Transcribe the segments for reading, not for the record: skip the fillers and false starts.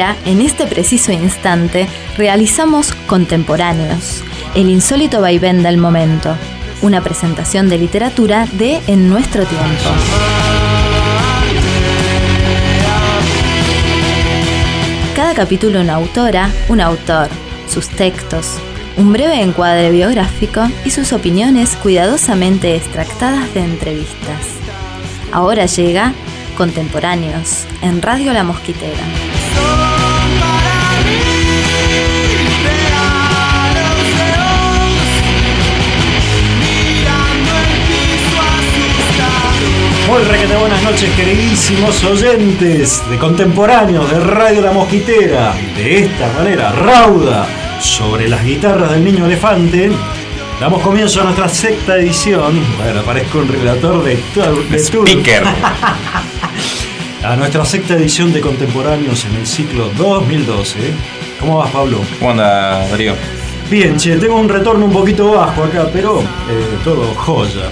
Ahora, en este preciso instante, realizamos Contemporáneos, el insólito vaivén del momento, una presentación de literatura de En Nuestro Tiempo. Cada capítulo una autora, un autor, sus textos, un breve encuadre biográfico y sus opiniones cuidadosamente extractadas de entrevistas. Ahora llega Contemporáneos en Radio La Mosquitera. Muy requete buenas noches, queridísimos oyentes de Contemporáneos de Radio La Mosquitera. De esta manera rauda, sobre las guitarras del Niño Elefante, damos comienzo a nuestra sexta edición. Bueno, parezco un relator de speaker. A nuestra sexta edición de Contemporáneos en el ciclo 2012. ¿Cómo vas, Pablo? ¿Cómo anda, Darío? Bien, che, tengo un retorno un poquito bajo acá, pero todo joya.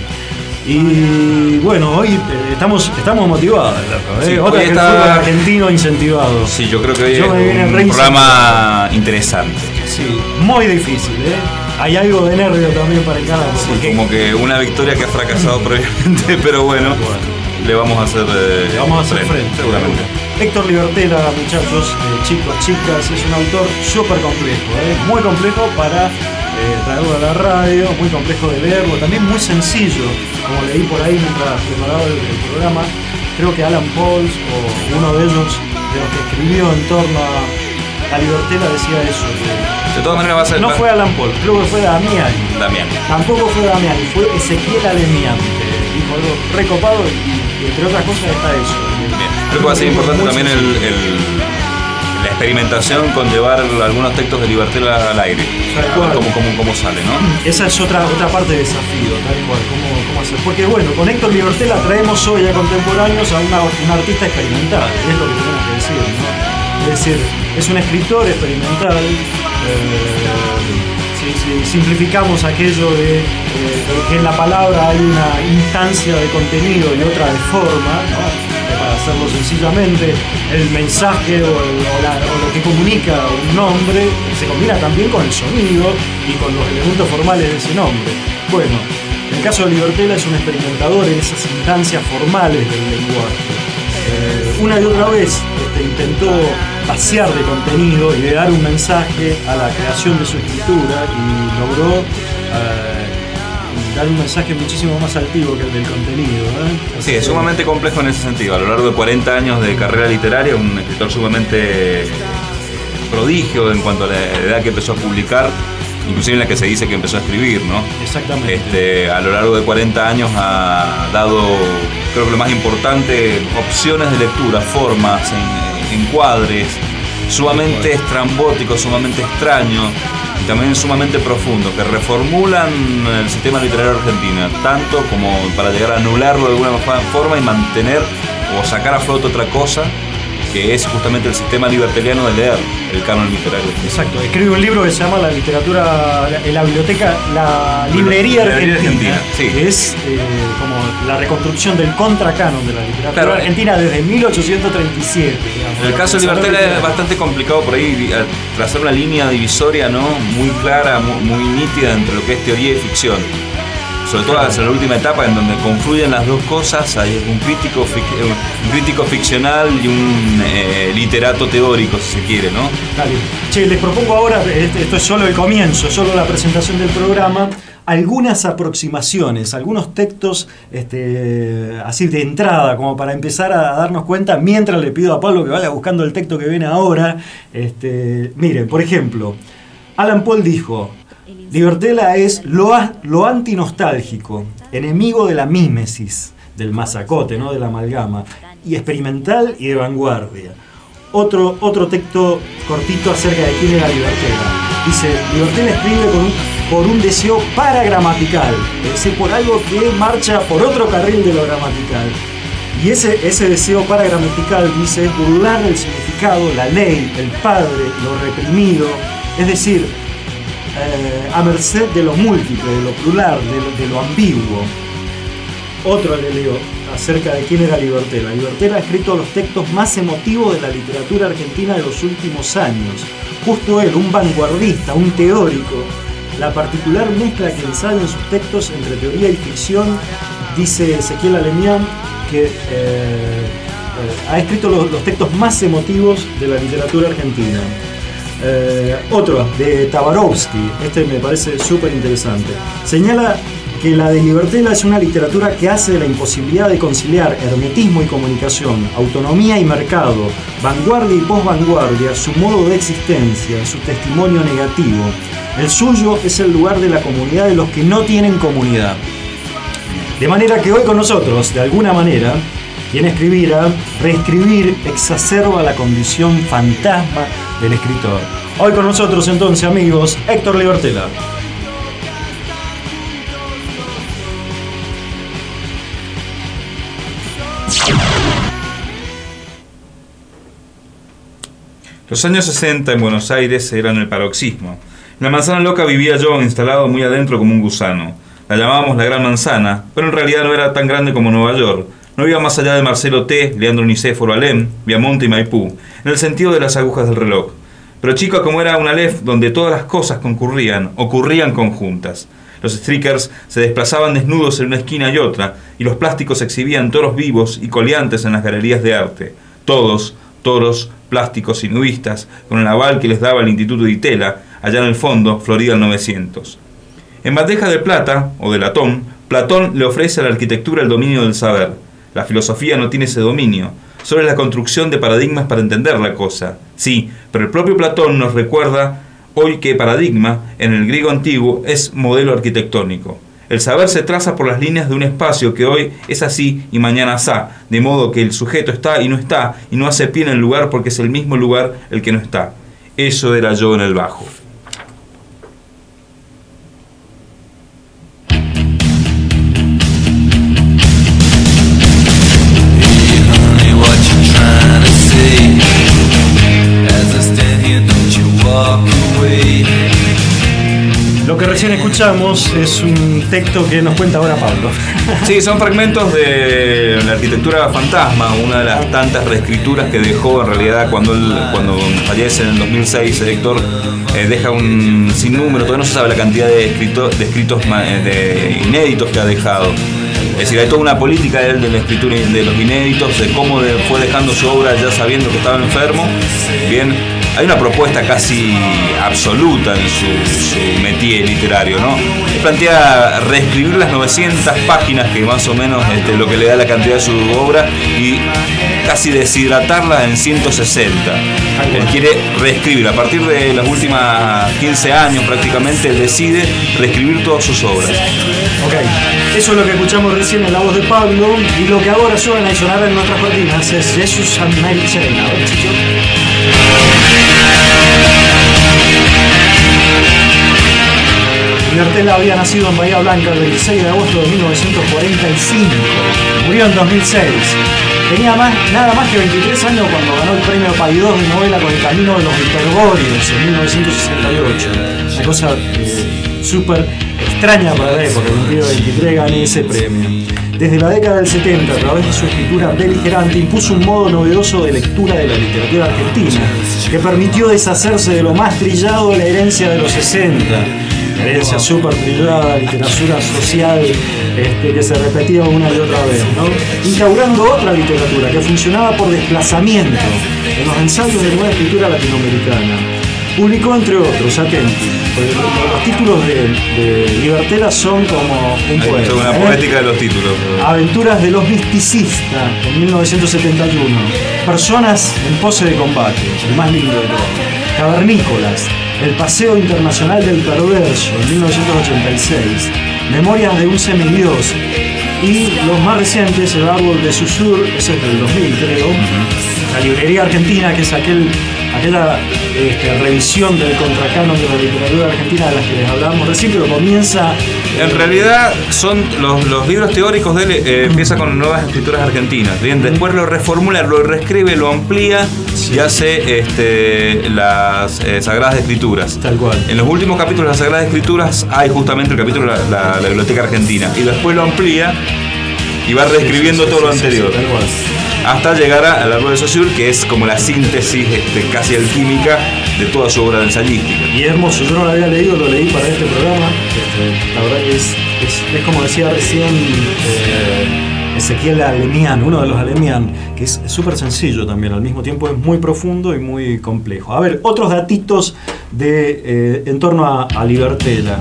Y bueno, hoy estamos motivados, Sí, otra que el fútbol argentino incentivado. Sí, yo creo que hoy es un programa interesante. Sí, muy difícil, ¿eh? Hay algo de nervio también para el canal. Sí, como que una victoria que ha fracasado previamente, pero bueno, le vamos a hacer frente, seguramente. Héctor Libertela, muchachos, chicos, chicas, es un autor súper complejo, muy complejo para traerlo a la radio, muy complejo de leerlo, también muy sencillo, como leí por ahí mientras preparaba el programa. Creo que Alan Pauls, o uno de ellos, de los que escribió en torno a Libertela, decía eso. De todas maneras va a ser... No fue Alan Pauls, creo que fue Damián. Tampoco fue Damián, fue Ezequiel Alemián, que dijo algo recopado y entre otras cosas está eso. Bien. Creo que va a ser importante también la experimentación con llevar algunos textos de Libertela al aire. Cómo sale, ¿no? Esa es otra parte del desafío, tal cual, cómo hacer. Porque bueno, con Héctor Libertela traemos hoy a Contemporáneos a un artista experimental, es lo que tenemos que decir, ¿no? Es decir, es un escritor experimental. Si simplificamos aquello de que en la palabra hay una instancia de contenido y otra de forma, ¿no? Para hacerlo sencillamente, el mensaje o lo que comunica un nombre se combina también con el sonido y con los elementos formales de ese nombre. Bueno, en el caso de Libertela es un experimentador en esas instancias formales del lenguaje. Una y otra vez intentó vaciar de contenido y de dar un mensaje a la creación de su escritura y logró dar un mensaje muchísimo más altivo que el del contenido, ¿eh? Sí, es sumamente complejo en ese sentido. A lo largo de 40 años de carrera literaria, un escritor sumamente prodigio en cuanto a la edad que empezó a publicar, inclusive en la que se dice que empezó a escribir, ¿no? Exactamente. A lo largo de 40 años ha dado, creo que lo más importante, opciones de lectura, formas, encuadres, sumamente estrambóticos, sumamente extraños, y también sumamente profundos, que reformulan el sistema literario argentino, tanto como para llegar a anularlo de alguna forma y mantener o sacar a flote otra cosa, que es justamente el sistema liberteliano de leer, el canon literario. Exacto, escribe un libro que se llama La literatura, la librería argentina, sí. Que es como la reconstrucción del contracanon de la literatura argentina desde 1837. Digamos. En el caso de Libertela es bastante complicado por ahí trazar una línea divisoria, ¿no? Muy clara, muy nítida entre lo que es teoría y ficción. Sobre todo en la última etapa en donde confluyen las dos cosas, hay un crítico ficcional y un literato teórico, si se quiere, ¿no? Dale. Che, les propongo ahora, esto es solo el comienzo, solo la presentación del programa, algunas aproximaciones, algunos textos así de entrada, como para empezar a darnos cuenta, mientras le pido a Pablo que vaya buscando el texto que viene ahora. Miren, por ejemplo, Alan Paul dijo: Libertela es lo antinostálgico, enemigo de la mímesis, del masacote, ¿no? De la amalgama, y experimental y de vanguardia. Otro texto cortito acerca de quién era Libertela. Dice: Libertela escribe por un deseo paragramatical, es decir, por algo que marcha por otro carril de lo gramatical. Y ese deseo paragramatical, dice, es burlar el significado, la ley, el padre, lo reprimido, es decir, a merced de lo múltiple, de lo plural, de lo ambiguo. otro le leo acerca de quién era Libertela. Libertela ha escrito los textos más emotivos de la literatura argentina de los últimos años. Justo él, un vanguardista, un teórico. La particular mezcla que ensaya en sus textos entre teoría y ficción, dice Ezequiel Alemián, que ha escrito los textos más emotivos de la literatura argentina. Otro, de Tabarovsky, este me parece súper interesante. Señala que la de Libertela es una literatura que hace de la imposibilidad de conciliar hermetismo y comunicación, autonomía y mercado, vanguardia y posvanguardia, su modo de existencia, su testimonio negativo. El suyo es el lugar de la comunidad de los que no tienen comunidad. De manera que hoy con nosotros, de alguna manera, quien escribirá, reescribir exacerba la condición fantasma del escritor. Hoy con nosotros entonces, amigos, Héctor Libertela. Los años 60 en Buenos Aires eran el paroxismo. En la manzana loca vivía yo, instalado muy adentro como un gusano. La llamábamos la Gran Manzana, pero en realidad no era tan grande como Nueva York. No iba más allá de Marcelo T., Leandro Nicéforo Alem, Viamonte y Maipú, en el sentido de las agujas del reloj. Pero chico como era una Aleph donde todas las cosas ocurrían conjuntas. Los streakers se desplazaban desnudos en una esquina y otra, y los plásticos exhibían toros vivos y coleantes en las galerías de arte. Todos, toros, plásticos y nudistas, con el aval que les daba el Instituto de Itela, allá en el fondo, Florida al 900. En bandeja de plata, o de latón, Platón le ofrece a la arquitectura el dominio del saber. La filosofía no tiene ese dominio, solo es la construcción de paradigmas para entender la cosa. Sí, pero el propio Platón nos recuerda hoy que paradigma, en el griego antiguo, es modelo arquitectónico. El saber se traza por las líneas de un espacio que hoy es así y mañana asá, de modo que el sujeto está y no hace pie en el lugar porque es el mismo lugar el que no está. Eso era yo en el bajo. Lo que recién escuchamos es un texto que nos cuenta ahora Pablo. Sí, son fragmentos de la arquitectura fantasma, una de las tantas reescrituras que dejó en realidad cuando fallece en el 2006. Héctor deja un sinnúmero, todavía no se sabe la cantidad de escritos inéditos que ha dejado. Es decir, hay toda una política de él de la escritura de los inéditos, de cómo fue dejando su obra ya sabiendo que estaba enfermo. Bien, hay una propuesta casi absoluta en su métier literario, ¿no? Él plantea reescribir las 900 páginas, que más o menos lo que le da la cantidad de su obra, y casi deshidratarla en 160. Él quiere reescribir, a partir de los últimos 15 años prácticamente, él decide reescribir todas sus obras. Ok, eso es lo que escuchamos recién en la voz de Pablo, y lo que ahora suena y sonará en nuestras cortinas es Jesus and Mary Chain. A ver, Chicho. Libertela había nacido en Bahía Blanca el 26 de agosto de 1945, murió en 2006. Tenía nada más que 23 años cuando ganó el premio Paidós de novela con El camino de los hiperbóreos en 1968. Una cosa súper extraña para la época, que un tío de 23 gane ese premio. Desde la década del 70, a través de su escritura beligerante, impuso un modo novedoso de lectura de la literatura argentina, que permitió deshacerse de lo más trillado de la herencia de los 60. Herencia súper trillada, literatura social que se repetía una y otra vez, ¿no? Instaurando otra literatura que funcionaba por desplazamiento en los ensayos de nueva escritura latinoamericana. Publicó, entre otros, atenti, los títulos de Libertela son como un poema. Es una poética de los títulos. Aventuras de los misticistas, en 1971. Personas en pose de combate, el más lindo de todos. Cavernícolas, El paseo internacional del perverso, en 1986. Memorias de un semidios. Y los más recientes, El árbol de Susur, ese es del 2000, creo. La librería argentina, que es aquella revisión del contracanon de la literatura argentina de las que les hablábamos recién, pero comienza... En realidad son los libros teóricos de él, empieza con nuevas escrituras argentinas, bien, después lo reformula, lo reescribe, lo amplía y hace las Sagradas Escrituras. Tal cual. En los últimos capítulos de las Sagradas Escrituras hay justamente el capítulo de la Biblioteca Argentina, y después lo amplía y va reescribiendo todo lo anterior. Tal cual. Hasta llegar al árbol de Saussure, que es como la síntesis casi alquímica de toda su obra de ensayística. Y es hermoso, yo no lo había leído, lo leí para este programa. La verdad que es como decía recién Ezequiel Alemian, uno de los Alemian, que es súper sencillo también, al mismo tiempo es muy profundo y muy complejo. A ver, otros datitos en torno a Libertela.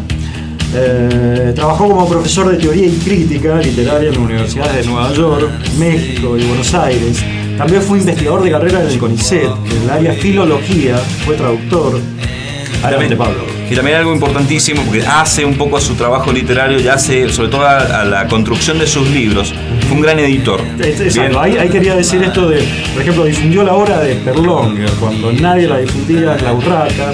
Trabajó como profesor de teoría y crítica literaria en las universidades de Nueva York, México y Buenos Aires. También fue investigador de carrera en el CONICET, en el área filología, fue traductor. Adelante, Pablo. Y también algo importantísimo, porque hace un poco a su trabajo literario y hace, sobre todo a la construcción de sus libros, fue un gran editor. Exacto, ahí quería decir esto de, por ejemplo, difundió la obra de Perlonger cuando nadie la difundía, La Urraca.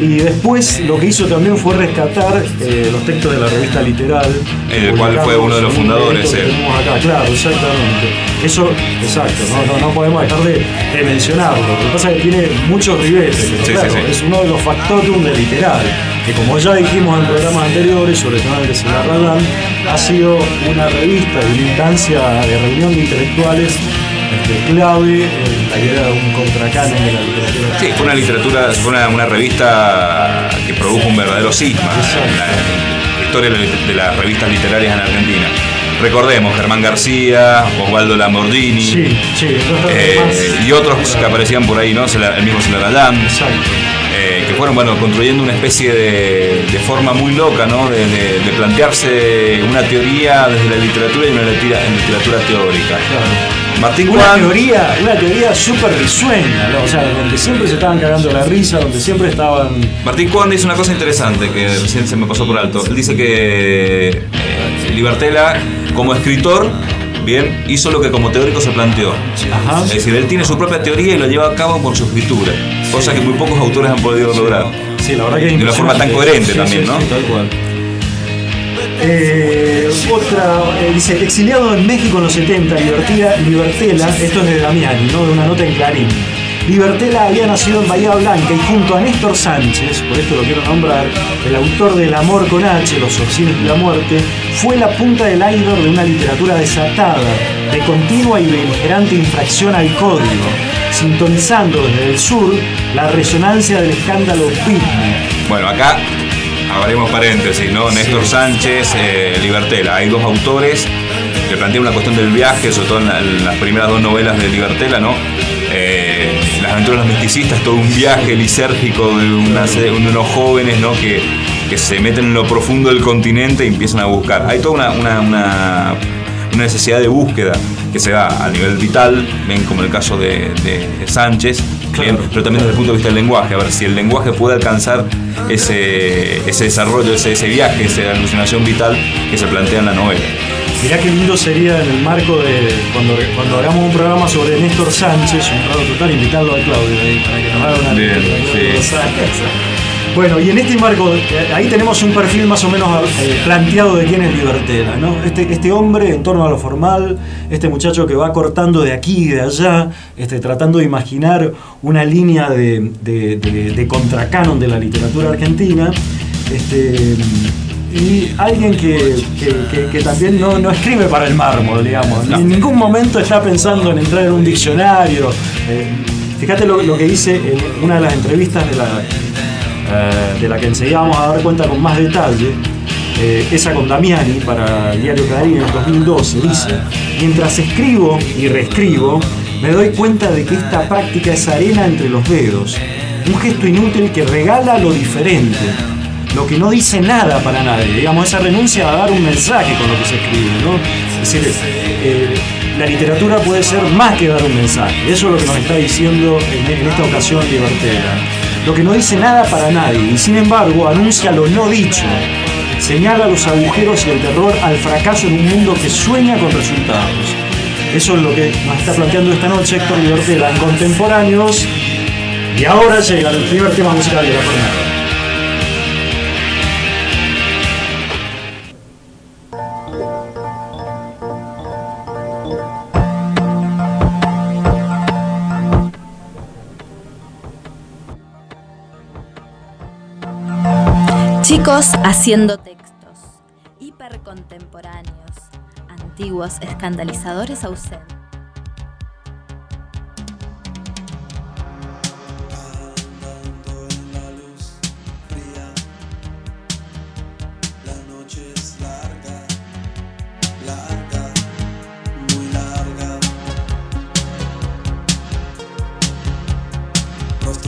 Y después lo que hizo también fue rescatar los textos de la revista Literal, el cual fue uno de los fundadores. Tenemos acá, claro, exactamente. Eso, exacto, no podemos dejar de mencionarlo. Lo que pasa es que tiene muchos ribetes, pero claro, es uno de los factotum de Literal, que como ya dijimos en programas anteriores, sobre todo en el de Cigarradán, ha sido una revista de una instancia de reunión de intelectuales clave en la idea de un contracanon de la literatura. Sí, fue una revista que produjo un verdadero cisma en la historia de las revistas literarias en Argentina. Recordemos, Germán García, Osvaldo Lamborghini, y otros que aparecían por ahí, ¿no? El mismo Celarayán. Exacto. Que fueron, construyendo una especie de forma muy loca, ¿no? De plantearse una teoría desde la literatura y una literatura teórica. Claro. Martín una Cuan, teoría súper risueña, ¿no? O sea, donde siempre se estaban cagando la risa, donde siempre estaban... Martín Cuan dice una cosa interesante que recién se me pasó por alto. Él dice que Libertela, como escritor, bien, hizo lo que como teórico se planteó. Ajá. Es decir, él tiene su propia teoría y lo lleva a cabo por su escritura, cosa que muy pocos autores han podido lograr. Sí, la verdad que es de una forma tan coherente también, ¿no? Sí, tal cual. Dice, exiliado en México en los 70, Libertela, esto es de Damiani, ¿no? De una nota en Clarín. Libertela había nacido en Bahía Blanca y junto a Néstor Sánchez, por esto lo quiero nombrar, el autor del Amor con H, Los Orsines y la Muerte, fue la punta del iceberg de una literatura desatada, de continua y beligerante infracción al código, sintonizando desde el sur la resonancia del escándalo Pitney. Bueno, acá abrimos paréntesis, ¿no? Néstor Sánchez, Libertela. Hay dos autores que plantean una cuestión del viaje, sobre todo en las primeras dos novelas de Libertela, ¿no? Las aventuras de los misticistas, todo un viaje lisérgico de unos jóvenes, ¿no? Que se meten en lo profundo del continente y empiezan a buscar. Hay toda una necesidad de búsqueda que se da a nivel vital, ven como el caso de Sánchez, claro, pero también desde el punto de vista del lenguaje, a ver si el lenguaje puede alcanzar ese desarrollo, ese viaje, esa alucinación vital que se plantea en la novela. Mirá qué lindo sería en el marco de cuando hagamos un programa sobre Néstor Sánchez, un programa total, invitarlo a Claudio ahí, para que nos haga una... Bien, sí. Bueno, y en este marco, ahí tenemos un perfil más o menos planteado de quién es Libertela, ¿no? Este hombre en torno a lo formal, este muchacho que va cortando de aquí y de allá, tratando de imaginar una línea de contracanon de la literatura argentina, y alguien que también no escribe para el mármol, digamos, no. En ningún momento está pensando en entrar en un diccionario. Fíjate lo que dice en una de las entrevistas de la que enseguida vamos a dar cuenta con más detalle, esa con Damiani para el diario Clarín en 2012, dice: mientras escribo y reescribo, me doy cuenta de que esta práctica es arena entre los dedos, un gesto inútil que regala lo diferente, lo que no dice nada para nadie, digamos, esa renuncia a dar un mensaje con lo que se escribe, ¿no? Es decir, la literatura puede ser más que dar un mensaje, eso es lo que nos está diciendo en esta ocasión Libertela. Lo que no dice nada para nadie y sin embargo anuncia lo no dicho, señala los agujeros y el terror al fracaso en un mundo que sueña con resultados. Eso es lo que nos está planteando esta noche Héctor Libertela en Contemporáneos, y ahora llega el primer tema musical de la jornada. Chicos haciendo textos, hipercontemporáneos, antiguos escandalizadores ausentes.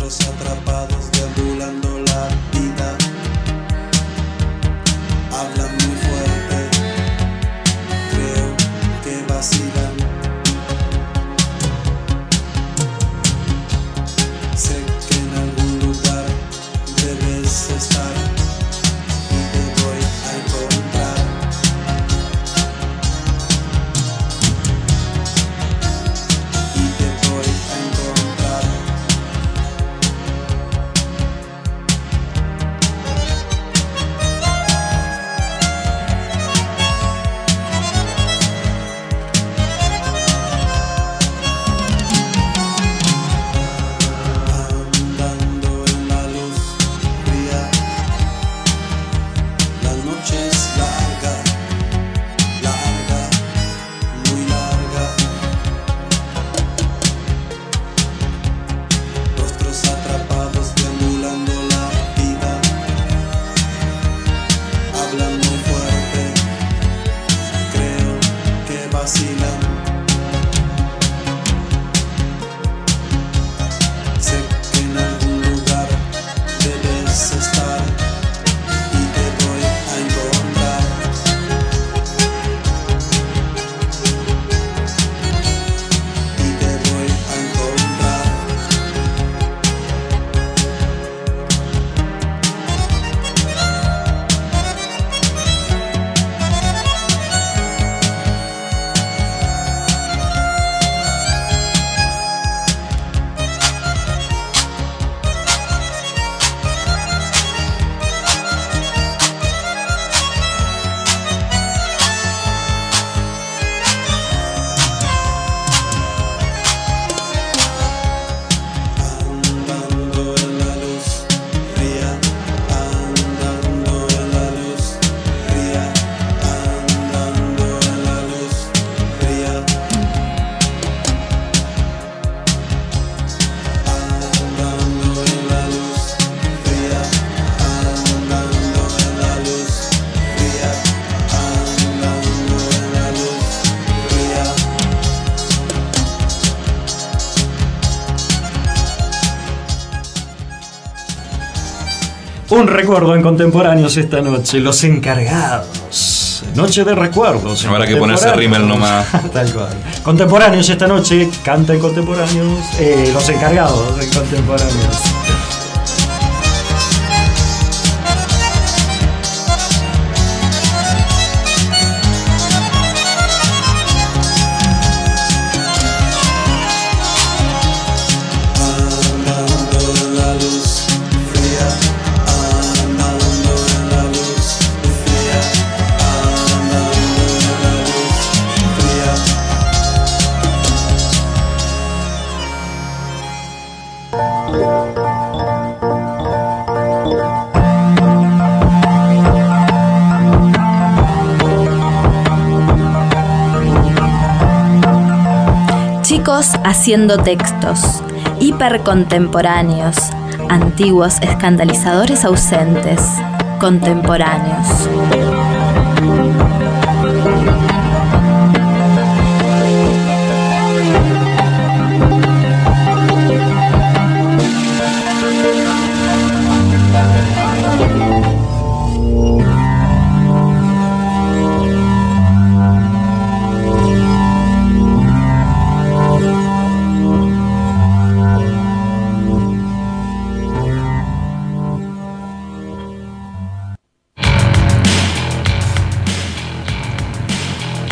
Atrapados deambulando la vida, hablan muy fuerte, creo que vacilan. Sé que en algún lugar debes estar y te voy a encontrar. Y te voy a encontrar. Un recuerdo en Contemporáneos esta noche, Los Encargados. Noche de recuerdos. Habrá que ponerse rímel nomás. Tal cual. Contemporáneos esta noche, canta en Contemporáneos, Los Encargados en Contemporáneos. Chicos haciendo textos, hipercontemporáneos, antiguos escandalizadores ausentes, contemporáneos.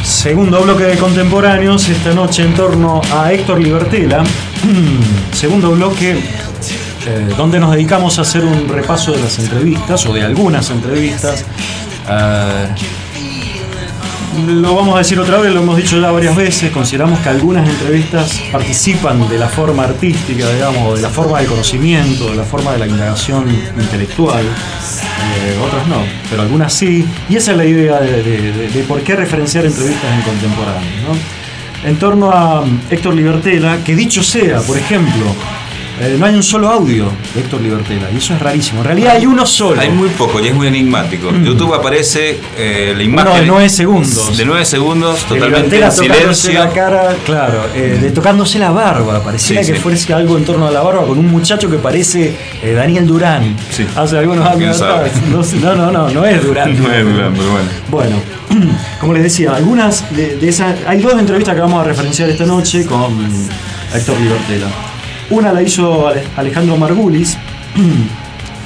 Segundo bloque de Contemporáneos, esta noche en torno a Héctor Libertela. Segundo bloque donde nos dedicamos a hacer un repaso de las entrevistas, o de algunas entrevistas, lo vamos a decir otra vez, lo hemos dicho ya varias veces, consideramos que algunas entrevistas participan de la forma artística, digamos, o de la forma del conocimiento, de la forma de la indagación intelectual, otras no, pero algunas sí, y esa es la idea de por qué referenciar entrevistas en contemporáneos, ¿no? En torno a Héctor Libertela, que dicho sea, por ejemplo, no hay un solo audio de Héctor Libertela, y eso es rarísimo. En realidad hay uno solo. Hay muy poco y es muy enigmático. YouTube aparece la imagen. Uno de 9 segundos. De 9 segundos, De totalmente Libertela en silencio. la cara, claro, de tocándose la barba. Pareciera Sí, que sí. fuese algo en torno a la barba con un muchacho que parece Daniel Durán. Sí. Hace algunos años sabe? atrás. No es Durán. No es Durán, pero bueno. Bueno, como les decía, algunas de esas. Hay 2 entrevistas que vamos a referenciar esta noche con Héctor Libertela. Una la hizo Alejandro Margulis.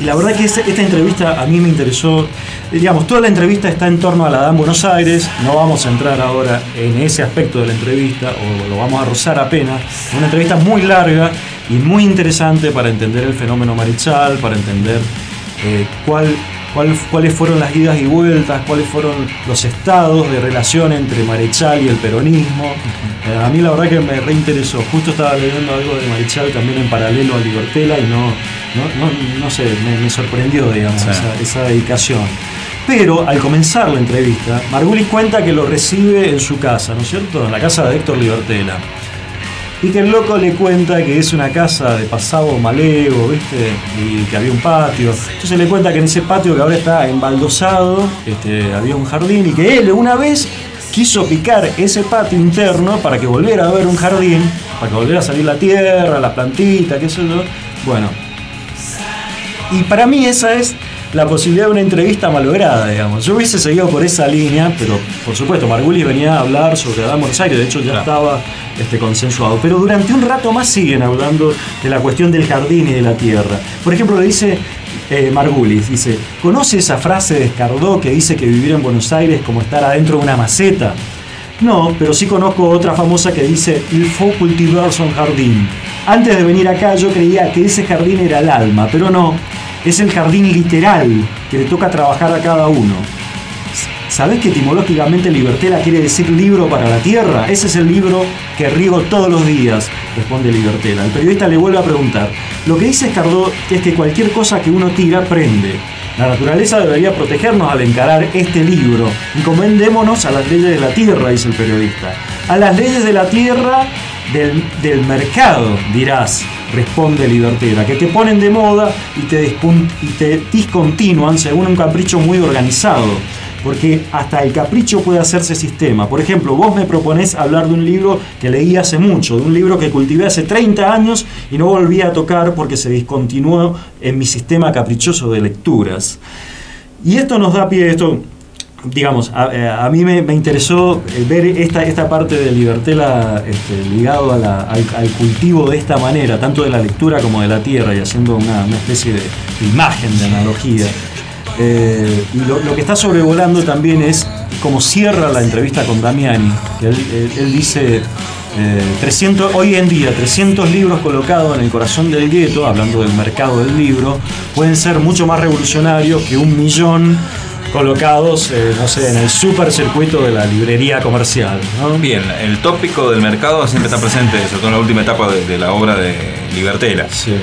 Y la verdad que esta entrevista a mí me interesó. Digamos, toda la entrevista está en torno a la DAM Buenos Aires. No vamos a entrar ahora en ese aspecto de la entrevista, o lo vamos a rozar apenas. Una entrevista muy larga y muy interesante para entender el fenómeno Marichal, para entender cuáles fueron las idas y vueltas, cuáles fueron los estados de relación entre Marichal y el peronismo. A mí la verdad que me reinteresó. Justo estaba leyendo algo de Marichal también en paralelo a Libertela y no sé, me sorprendió, digamos, Sí. esa dedicación. Pero al comenzar la entrevista, Margulis cuenta que lo recibe en su casa, ¿no es cierto? En la casa de Héctor Libertela. Y que el loco le cuenta que es una casa de pasado malego, ¿viste? Y que había un patio. Entonces le cuenta que en ese patio, que ahora está embaldosado, había un jardín, y que él una vez quiso picar ese patio interno para que volviera a haber un jardín, para que volviera a salir la tierra, la plantita, qué sé yo. Bueno. Y para mí esa es la posibilidad de una entrevista malograda, digamos. Yo hubiese seguido por esa línea, pero por supuesto Margulis venía a hablar sobre Adán Buenos Aires, de hecho ya estaba consensuado. Pero durante un rato más siguen hablando de la cuestión del jardín y de la tierra. Por ejemplo, le dice Margulis, dice, ¿conoce esa frase de Escardó que dice que vivir en Buenos Aires es como estar adentro de una maceta? No, pero sí conozco otra famosa que dice Il faut cultiver son jardín. Antes de venir acá yo creía que ese jardín era el alma, pero no, es el jardín literal que le toca trabajar a cada uno. ¿Sabés que etimológicamente Libertela quiere decir libro para la tierra? Ese es el libro que riego todos los días, responde Libertela. El periodista le vuelve a preguntar. Lo que dice Escardó es que cualquier cosa que uno tira prende. La naturaleza debería protegernos al encarar este libro. Encomendémonos a las leyes de la tierra, dice el periodista. A las leyes de la tierra del mercado, dirás, responde Libertela, que te ponen de moda y te discontinúan según un capricho muy organizado. Porque hasta el capricho puede hacerse sistema. Por ejemplo, vos me proponés hablar de un libro que leí hace mucho, de un libro que cultivé hace 30 años y no volví a tocar porque se discontinuó en mi sistema caprichoso de lecturas. Y esto nos da pie, digamos, a mí me interesó ver esta parte de Libertela ligado al cultivo de esta manera, tanto de la lectura como de la tierra, y haciendo una especie de imagen, de analogía. Y lo que está sobrevolando también es cómo cierra la entrevista con Damiani, que él dice 300, hoy en día 300 libros colocados en el corazón del gueto, hablando del mercado del libro, pueden ser mucho más revolucionarios que 1.000.000 colocados, no sé, en el super circuito de la librería comercial, ¿no? Bien, el tópico del mercado siempre está presente, sobre todo en la última etapa de la obra de Libertela. Sí.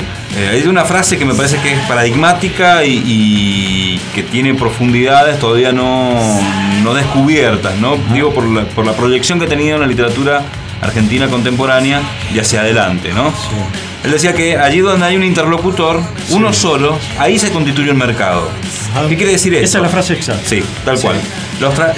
Hay una frase que me parece que es paradigmática y que tiene profundidades todavía no descubiertas, ¿no? Digo, por la proyección que ha tenido en la literatura argentina contemporánea y hacia adelante, ¿no? Sí. Él decía que allí donde hay un interlocutor, uno solo, ahí se constituye el mercado. Ajá. ¿Qué quiere decir eso? Esa es la frase exacta. Sí, tal Sí. cual.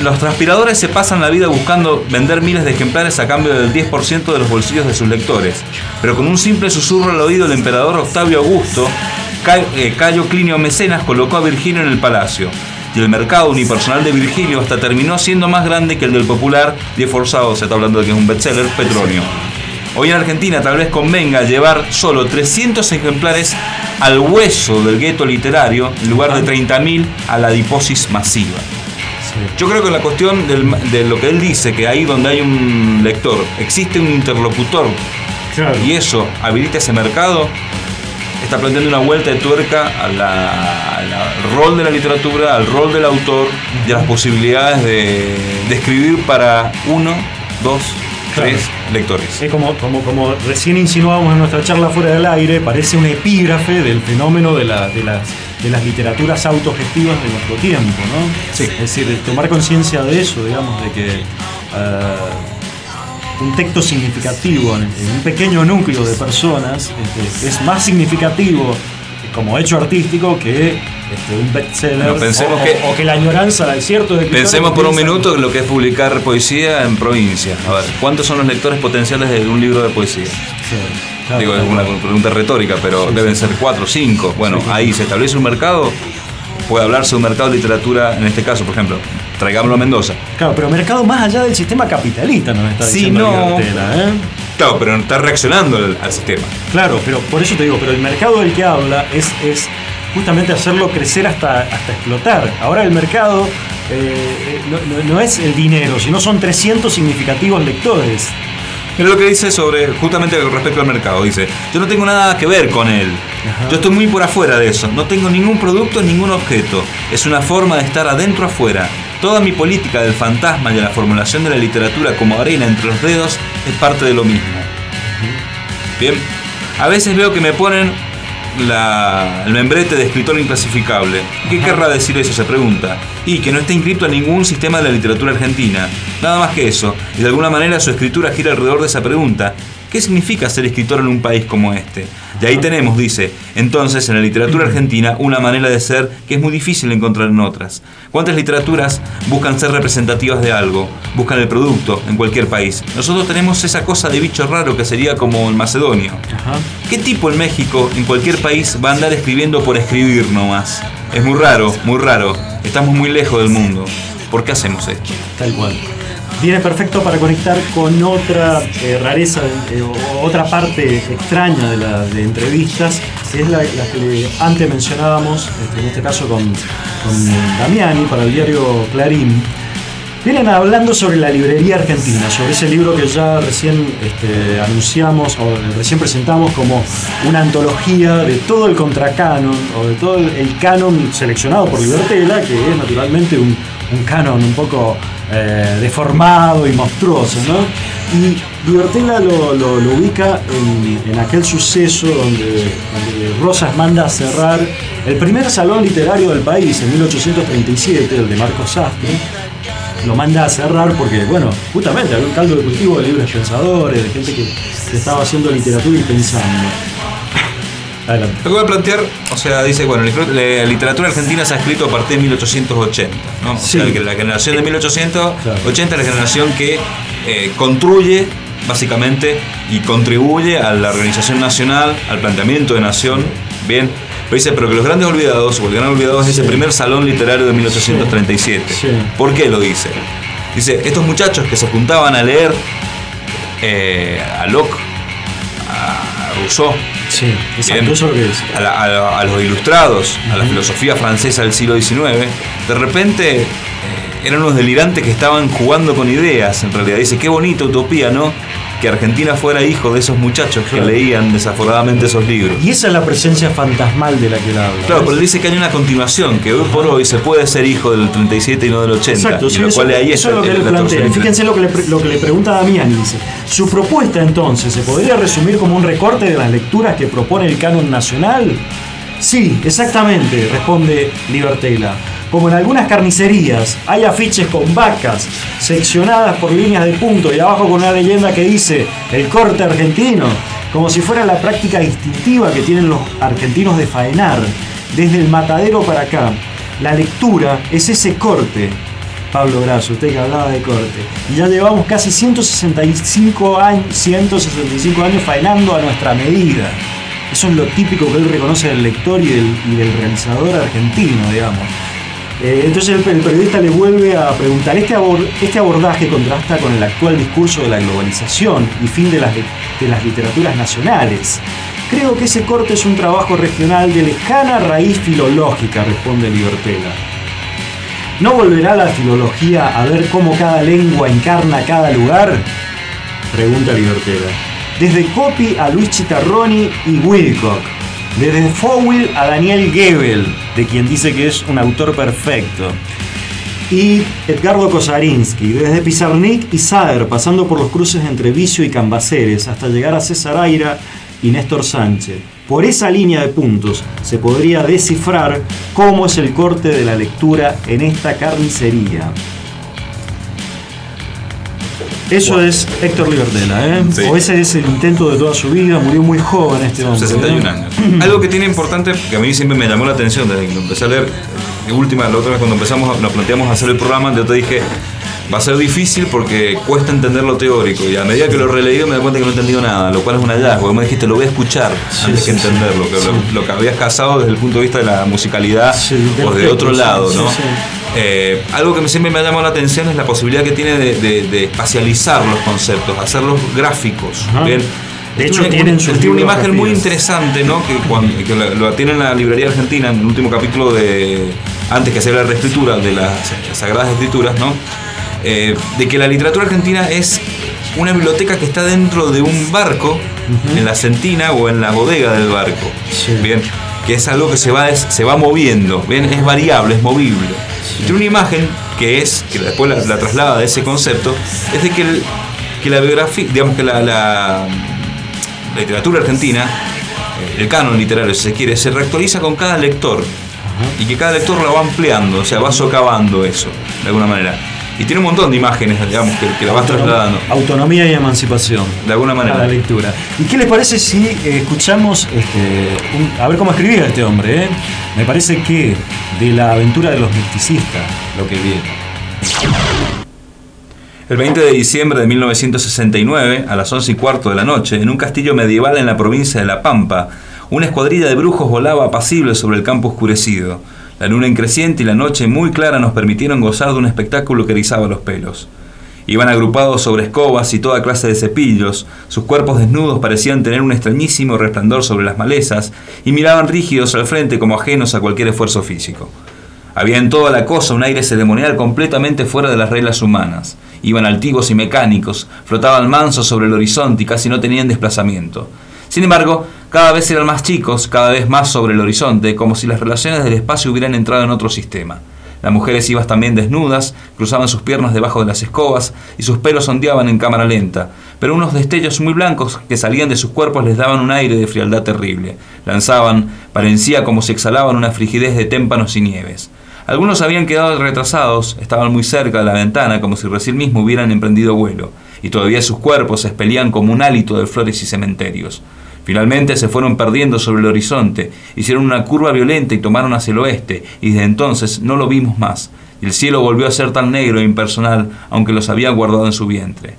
Los transpiradores se pasan la vida buscando vender miles de ejemplares a cambio del 10% de los bolsillos de sus lectores. Pero con un simple susurro al oído del emperador Octavio Augusto, Cayo Clinio Mecenas colocó a Virgilio en el palacio. Y el mercado unipersonal de Virgilio hasta terminó siendo más grande que el del popular y esforzado, se está hablando de que es un bestseller, Petronio. Hoy en Argentina tal vez convenga llevar solo 300 ejemplares al hueso del gueto literario en lugar de 30.000 a la adiposis masiva. Sí. Yo creo que la cuestión de lo que él dice, que ahí donde hay un lector, existe un interlocutor, Claro. y eso habilita ese mercado, está planteando una vuelta de tuerca al rol de la literatura, al rol del autor y a las posibilidades de escribir para 1, 2, 3 lectores. Es como recién insinuábamos en nuestra charla fuera del aire, parece un epígrafe del fenómeno de las literaturas autogestivas de nuestro tiempo, ¿no? Sí. Es decir, tomar conciencia de eso, digamos, de que un texto significativo en un pequeño núcleo de personas es más significativo como hecho artístico que un bestseller, o que la añoranza de ciertos escritores. Pensemos por un minuto en lo que es publicar poesía en provincia. A ver, ¿cuántos son los lectores potenciales de un libro de poesía? Sí, claro, Digo, es claro. una pregunta retórica, pero Sí, deben sí. ser 4 o 5. Bueno, Sí, sí. ahí se establece un mercado. Puede hablarse de un mercado de literatura, en este caso, por ejemplo, traigámoslo a Mendoza. Claro, pero mercado más allá del sistema capitalista, nos está Sí, diciendo no. Libertela, ¿eh? Claro, pero no está reaccionando al sistema. Claro, pero por eso te digo, pero el mercado del que habla es justamente hacerlo crecer hasta explotar. Ahora el mercado no es el dinero, sino son 300 significativos lectores. Pero lo que dice sobre, justamente respecto al mercado, dice, yo no tengo nada que ver con él. Ajá. Yo estoy muy por afuera de eso. No tengo ningún producto, ningún objeto. Es una forma de estar adentro afuera. Toda mi política del fantasma y de la formulación de la literatura como arena entre los dedos es parte de lo mismo. Bien, a veces veo que me ponen el membrete de escritor inclasificable. ¿Qué querrá decir eso? Se pregunta. Y que no está inscrito a ningún sistema de la literatura argentina. Nada más que eso. Y de alguna manera su escritura gira alrededor de esa pregunta. ¿Qué significa ser escritor en un país como este? Y ahí tenemos, dice, entonces en la literatura argentina una manera de ser que es muy difícil encontrar en otras. ¿Cuántas literaturas buscan ser representativas de algo? Buscan el producto en cualquier país. Nosotros tenemos esa cosa de bicho raro que sería como el macedonio. Ajá. ¿Qué tipo en México, en cualquier país, va a andar escribiendo por escribir nomás? Es muy raro, muy raro. Estamos muy lejos del mundo. ¿Por qué hacemos esto? Tal cual. Viene perfecto para conectar con otra rareza, o otra parte extraña de entrevistas, que es la que antes mencionábamos, en este caso con Damiani, para el diario Clarín. Vienen hablando sobre la librería argentina, sobre ese libro que ya recién anunciamos, o recién presentamos como una antología de todo el contracanon, o de todo el canon seleccionado por Libertela, que es naturalmente un canon un poco deformado y monstruoso, ¿no? Y Libertela lo ubica en aquel suceso donde Rosas manda a cerrar el primer salón literario del país en 1837, el de Marcos Sastre. Lo manda a cerrar porque, bueno, justamente había un caldo de cultivo de libres pensadores, de gente que estaba haciendo literatura y pensando. Adelante. Lo que voy a plantear, o sea, dice, bueno, la literatura argentina se ha escrito a partir de 1880, ¿no? O Sí. sea, que la generación de 1880 es la generación que construye, básicamente, y contribuye a la organización nacional, al planteamiento de nación, bien. Pero dice, pero que los grandes olvidados, o el gran olvidado es ese primer salón literario de 1837. Sí. ¿Por qué lo dice? Dice, estos muchachos que se juntaban a leer a Locke, a Rousseau, Sí, exacto, bien, eso es lo que dice. a los ilustrados, a la filosofía francesa del siglo XIX, de repente eran unos delirantes que estaban jugando con ideas, en realidad. Dice, qué bonita utopía, ¿no? Que Argentina fuera hijo de esos muchachos que Claro. leían desaforadamente esos libros. Y esa es la presencia fantasmal de la que él habla. Claro, ¿ves? pero él dice que hay una continuación, que hoy por hoy se puede ser hijo del 37 y no del 80. Exacto, y sí, lo eso, cual ahí eso es lo que está le la plantea. torsión. Fíjense lo que le pregunta Damiani, dice. Su propuesta entonces, ¿se podría resumir como un recorte de las lecturas que propone el canon nacional? Sí, exactamente, responde Libertela. Como en algunas carnicerías hay afiches con vacas seccionadas por líneas de punto y abajo con una leyenda que dice el corte argentino, como si fuera la práctica instintiva que tienen los argentinos de faenar desde el matadero para acá. La lectura es ese corte. Pablo Grasso, usted que hablaba de corte. Y ya llevamos casi 165 años faenando a nuestra medida. Eso es lo típico que él reconoce del lector y del realizador argentino, digamos. Entonces el periodista le vuelve a preguntar, este abordaje contrasta con el actual discurso de la globalización y fin de las literaturas nacionales. Creo que ese corte es un trabajo regional de lejana raíz filológica, responde Libertela. ¿No volverá la filología a ver cómo cada lengua encarna cada lugar? Pregunta Libertela. Desde Copy a Luis Chitarroni y Wilcock. Desde Fowell a Daniel Gebel, de quien dice que es un autor perfecto. Y Edgardo Kosarinsky, desde Pizarnik y Sader, pasando por los cruces entre Vicio y Cambaceres, hasta llegar a César Aira y Néstor Sánchez. Por esa línea de puntos se podría descifrar cómo es el corte de la lectura en esta carnicería. Eso es Héctor Libertela, ¿eh? Sí. O ese es el intento de toda su vida, murió muy joven este hombre. 61 años. Algo que tiene importante, que a mí siempre me llamó la atención desde que lo empecé a leer, la otra vez cuando nos planteamos a hacer el programa, yo te dije, va a ser difícil porque cuesta entender lo teórico, y a medida que lo he releído me doy cuenta que no he entendido nada, lo cual es un hallazgo. Me dijiste, lo voy a escuchar antes que entenderlo, que lo que habías casado desde el punto de vista de la musicalidad o de otro lado, ¿no? Algo que siempre me ha llamado la atención es la posibilidad que tiene de espacializar los conceptos, hacerlos gráficos. ¿Bien? De hecho, tiene una imagen muy interesante, ¿no? Que lo tiene en la librería argentina, en el último capítulo antes que se la reescritura de las Sagradas Escrituras, ¿no? De que la literatura argentina es una biblioteca que está dentro de un barco, en la sentina o en la bodega del barco. Bien, que es algo que se va moviendo, bien, es variable, es movible. Y tiene una imagen que después la traslada de ese concepto, es de que la biografía, digamos que la literatura argentina, el canon literario, si se quiere, se reactualiza con cada lector, y que cada lector lo va ampliando, o sea, va socavando eso, de alguna manera. Y tiene un montón de imágenes, digamos, que la vas trasladando. Autonomía y emancipación. De alguna manera. A la lectura. ¿Y qué les parece si escuchamos, a ver cómo escribía este hombre, ¿eh? Me parece que de la aventura de los misticistas, lo que viene. El 20 de diciembre de 1969, a las 11:15 de la noche, en un castillo medieval en la provincia de La Pampa, una escuadrilla de brujos volaba apacible sobre el campo oscurecido. La luna en creciente y la noche muy clara nos permitieron gozar de un espectáculo que erizaba los pelos. Iban agrupados sobre escobas y toda clase de cepillos, sus cuerpos desnudos parecían tener un extrañísimo resplandor sobre las malezas y miraban rígidos al frente como ajenos a cualquier esfuerzo físico. Había en toda la cosa un aire ceremonial completamente fuera de las reglas humanas. Iban altivos y mecánicos, flotaban mansos sobre el horizonte y casi no tenían desplazamiento. Sin embargo, cada vez eran más chicos, cada vez más sobre el horizonte, como si las relaciones del espacio hubieran entrado en otro sistema. Las mujeres iban también desnudas, cruzaban sus piernas debajo de las escobas y sus pelos ondeaban en cámara lenta, pero unos destellos muy blancos que salían de sus cuerpos les daban un aire de frialdad terrible. Lanzaban, parecía como si exhalaban una frigidez de témpanos y nieves. Algunos habían quedado retrasados, estaban muy cerca de la ventana como si recién mismo hubieran emprendido vuelo, y todavía sus cuerpos se expelían como un hálito de flores y cementerios. Finalmente se fueron perdiendo sobre el horizonte, hicieron una curva violenta y tomaron hacia el oeste, y desde entonces no lo vimos más, y el cielo volvió a ser tan negro e impersonal, aunque los había guardado en su vientre.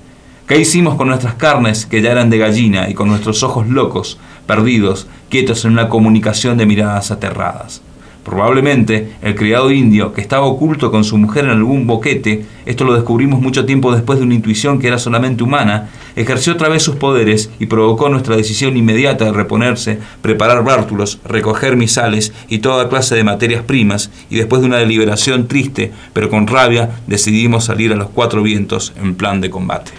¿Qué hicimos con nuestras carnes, que ya eran de gallina, y con nuestros ojos locos, perdidos, quietos en una comunicación de miradas aterradas? Probablemente el criado indio, que estaba oculto con su mujer en algún boquete, esto lo descubrimos mucho tiempo después de una intuición que era solamente humana, ejerció otra vez sus poderes y provocó nuestra decisión inmediata de reponerse, preparar bártulos, recoger misales y toda clase de materias primas, y después de una deliberación triste, pero con rabia, decidimos salir a los cuatro vientos en plan de combate.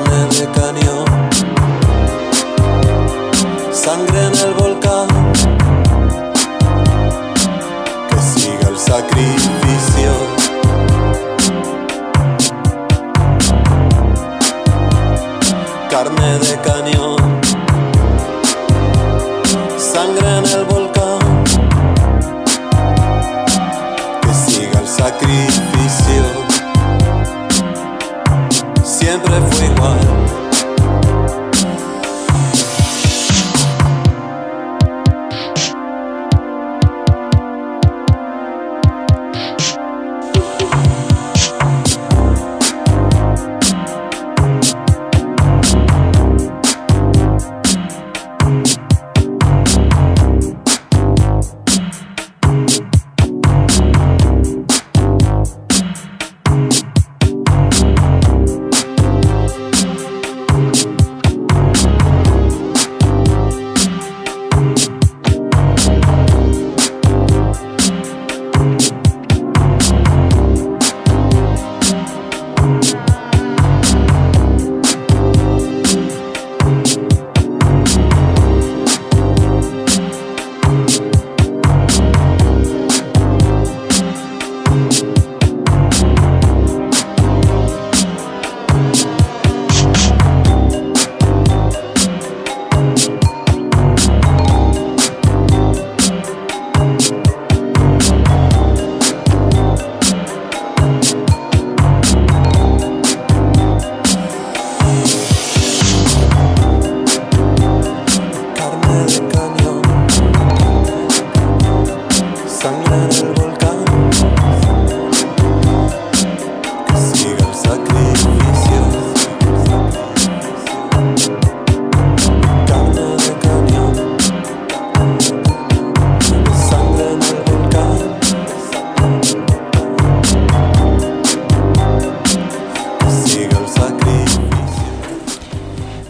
carne de cañón, sangre en el volcán, que siga el sacrificio. Carne de cañón, sangre en el volcán, que siga el sacrificio. Siempre fue igual.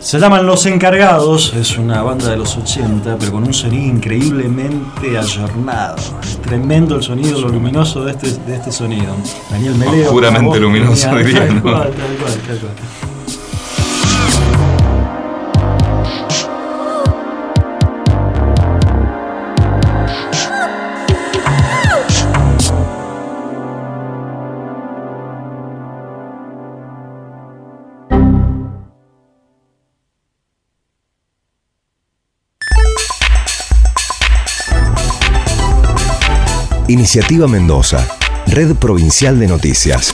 Se llaman Los Encargados, es una banda de los 80, pero con un sonido increíblemente ayornado. Es tremendo el sonido, lo luminoso de este sonido. Daniel Melero. Oscuramente luminoso, diría, ¿no? Tal cual. Iniciativa Mendoza, Red Provincial de Noticias.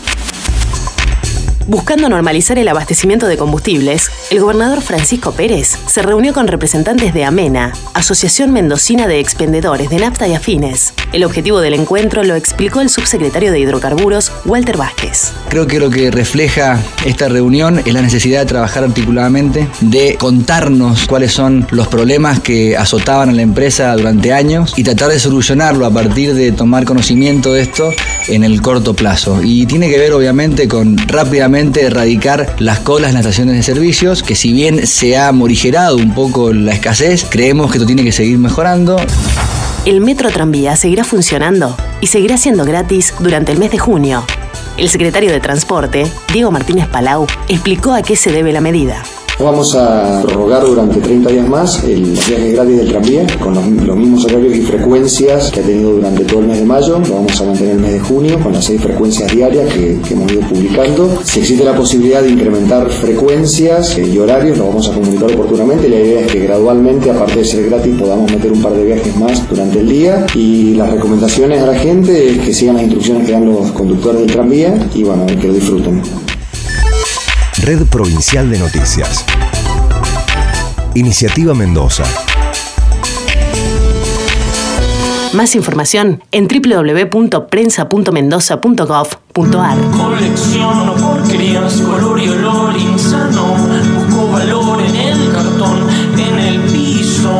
Buscando normalizar el abastecimiento de combustibles, el gobernador Francisco Pérez se reunió con representantes de AMENA, Asociación Mendocina de Expendedores de Nafta y Afines. El objetivo del encuentro lo explicó el subsecretario de Hidrocarburos, Walter Vázquez. Creo que lo que refleja esta reunión es la necesidad de trabajar articuladamente, de contarnos cuáles son los problemas que azotaban a la empresa durante años y tratar de solucionarlo a partir de tomar conocimiento de esto en el corto plazo. Y tiene que ver obviamente con rápidamente erradicar las colas en las estaciones de servicios, que si bien se ha morigerado un poco la escasez, creemos que esto tiene que seguir mejorando. El metro tranvía seguirá funcionando y seguirá siendo gratis durante el mes de junio. El secretario de Transporte, Diego Martínez Palau, explicó a qué se debe la medida. Vamos a prorrogar durante 30 días más el viaje gratis del tranvía con los mismos horarios y frecuencias que ha tenido durante todo el mes de mayo. Lo vamos a mantener el mes de junio con las 6 frecuencias diarias que hemos ido publicando. Si existe la posibilidad de incrementar frecuencias y horarios, lo vamos a comunicar oportunamente. La idea es que gradualmente, aparte de ser gratis, podamos meter un par de viajes más durante el día. Y las recomendaciones a la gente es que sigan las instrucciones que dan los conductores del tranvía y bueno, que lo disfruten. Red Provincial de Noticias. Iniciativa Mendoza. Más información en www.prensa.mendoza.gov.ar. Colecciono porquerías, color y olor insano. Busco valor en el cartón, en el piso.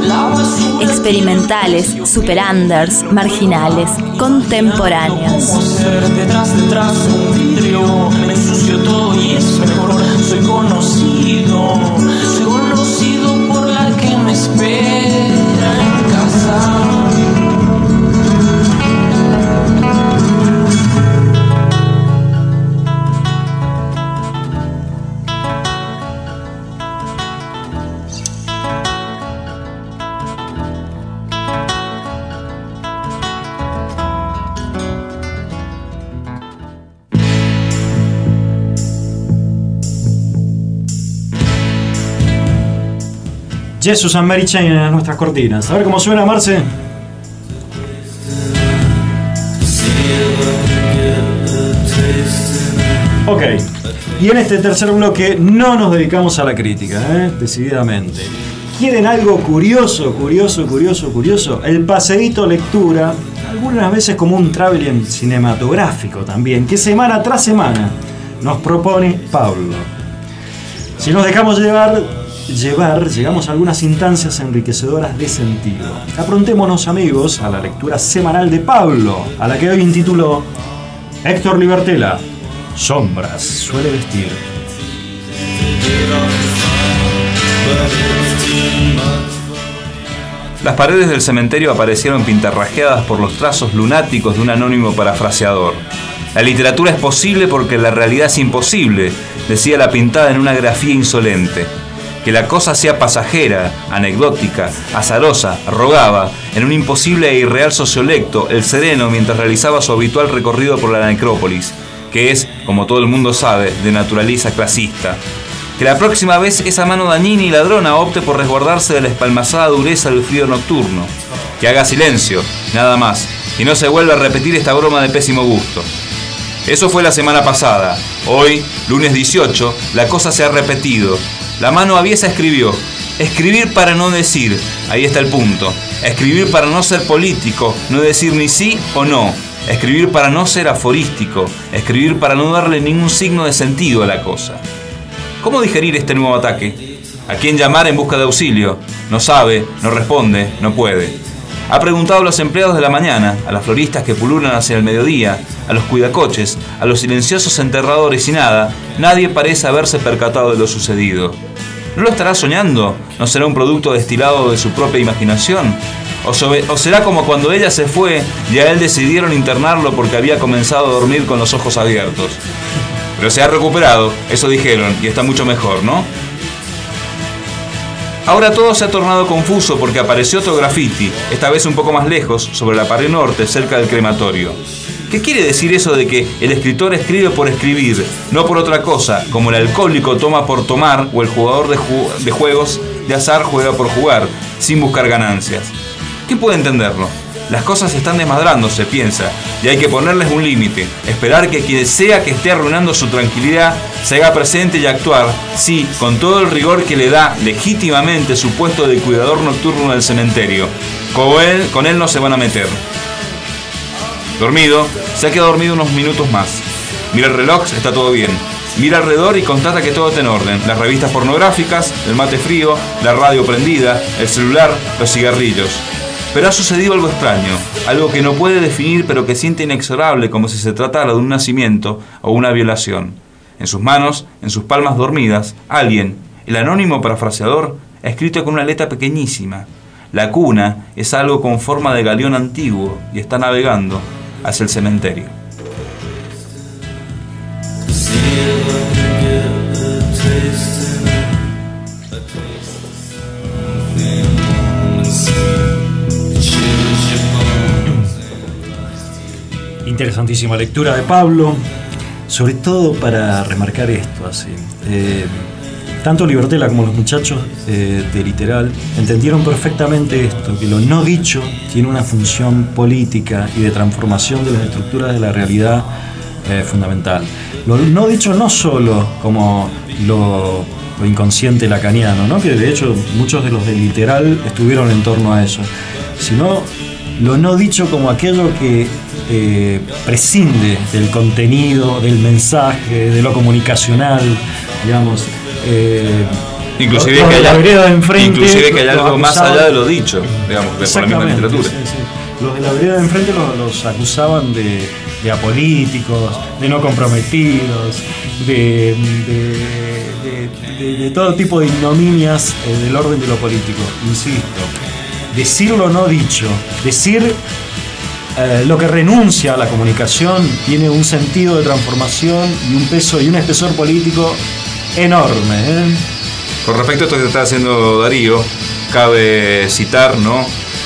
La basura. Experimentales, super-unders, marginales, contemporáneos. ¿Cómo ser detrás un vidrio? Me ensucio todo y es mejor. Soy conocido por la que me espera en casa. Jesus and Mary Chain en nuestras cortinas. A ver cómo suena, Marce. Ok, y en este tercer bloque no nos dedicamos a la crítica, decididamente. ¿Quieren algo curioso? El paseíto lectura, algunas veces como un traveling cinematográfico también, que semana tras semana nos propone Pablo. Si nos dejamos llevar, llegamos a algunas instancias enriquecedoras de sentido. Aprontémonos, amigos, a la lectura semanal de Pablo, a la que hoy intituló Héctor Libertela, Sombras suele vestir. Las paredes del cementerio aparecieron pintarrajeadas por los trazos lunáticos de un anónimo parafraseador. La literatura es posible porque la realidad es imposible, decía la pintada en una grafía insolente. Que la cosa sea pasajera, anecdótica, azarosa, rogaba, en un imposible e irreal sociolecto, el sereno mientras realizaba su habitual recorrido por la necrópolis, que es, como todo el mundo sabe, de naturaleza clasista. Que la próxima vez esa mano dañina y ladrona opte por resguardarse de la espalmazada dureza del frío nocturno. Que haga silencio, nada más, y no se vuelva a repetir esta broma de pésimo gusto. Eso fue la semana pasada. Hoy, lunes 18, la cosa se ha repetido. La mano aviesa escribió: escribir para no decir, ahí está el punto. Escribir para no ser político, no decir ni sí o no. Escribir para no ser aforístico, escribir para no darle ningún signo de sentido a la cosa. ¿Cómo digerir este nuevo ataque? ¿A quién llamar en busca de auxilio? No sabe, no responde, no puede. Ha preguntado a los empleados de la mañana, a las floristas que pululan hacia el mediodía, a los cuidacoches, a los silenciosos enterradores y nada, nadie parece haberse percatado de lo sucedido. ¿No lo estará soñando? ¿No será un producto destilado de su propia imaginación? ¿O será como cuando ella se fue y a él decidieron internarlo porque había comenzado a dormir con los ojos abiertos? Pero se ha recuperado, eso dijeron, y está mucho mejor, ¿no? Ahora todo se ha tornado confuso porque apareció otro grafiti, esta vez un poco más lejos, sobre la pared norte, cerca del crematorio. ¿Qué quiere decir eso de que el escritor escribe por escribir, no por otra cosa, como el alcohólico toma por tomar o el jugador de juegos de azar juega por jugar, sin buscar ganancias? ¿Quién puede entenderlo? Las cosas están desmadrándose, piensa, y hay que ponerles un límite, esperar que quien sea que esté arruinando su tranquilidad se haga presente y actuar, sí, con todo el rigor que le da legítimamente su puesto de cuidador nocturno del cementerio. Con él no se van a meter. Dormido, se ha quedado dormido unos minutos más. Mira el reloj, está todo bien. Mira alrededor y constata que todo está en orden. Las revistas pornográficas, el mate frío, la radio prendida, el celular, los cigarrillos. Pero ha sucedido algo extraño, algo que no puede definir pero que siente inexorable como si se tratara de un nacimiento o una violación. En sus manos, en sus palmas dormidas, alguien, el anónimo parafraseador, ha escrito con una letra pequeñísima: la cuna es algo con forma de galeón antiguo y está navegando hacia el cementerio. Interesantísima lectura de Pablo, sobre todo para remarcar esto, así. Tanto Libertela como los muchachos de Literal entendieron perfectamente esto, que lo no dicho tiene una función política y de transformación de las estructuras de la realidad fundamental. Lo no dicho no solo como lo inconsciente lacaniano, ¿no? Que de hecho muchos de los de Literal estuvieron en torno a eso, sino lo no dicho como aquello que prescinde del contenido, del mensaje, de lo comunicacional, digamos. Inclusive que haya algo más allá de lo dicho, digamos, de por la misma literatura. Sí, sí. Los de la vereda de enfrente los acusaban de apolíticos, de no comprometidos, de todo tipo de ignominias del orden de lo político. Insisto, decir lo no dicho, decir lo que renuncia a la comunicación tiene un sentido de transformación y un peso y un espesor político enorme. Con respecto a esto que está haciendo Darío, cabe citar, ¿no?,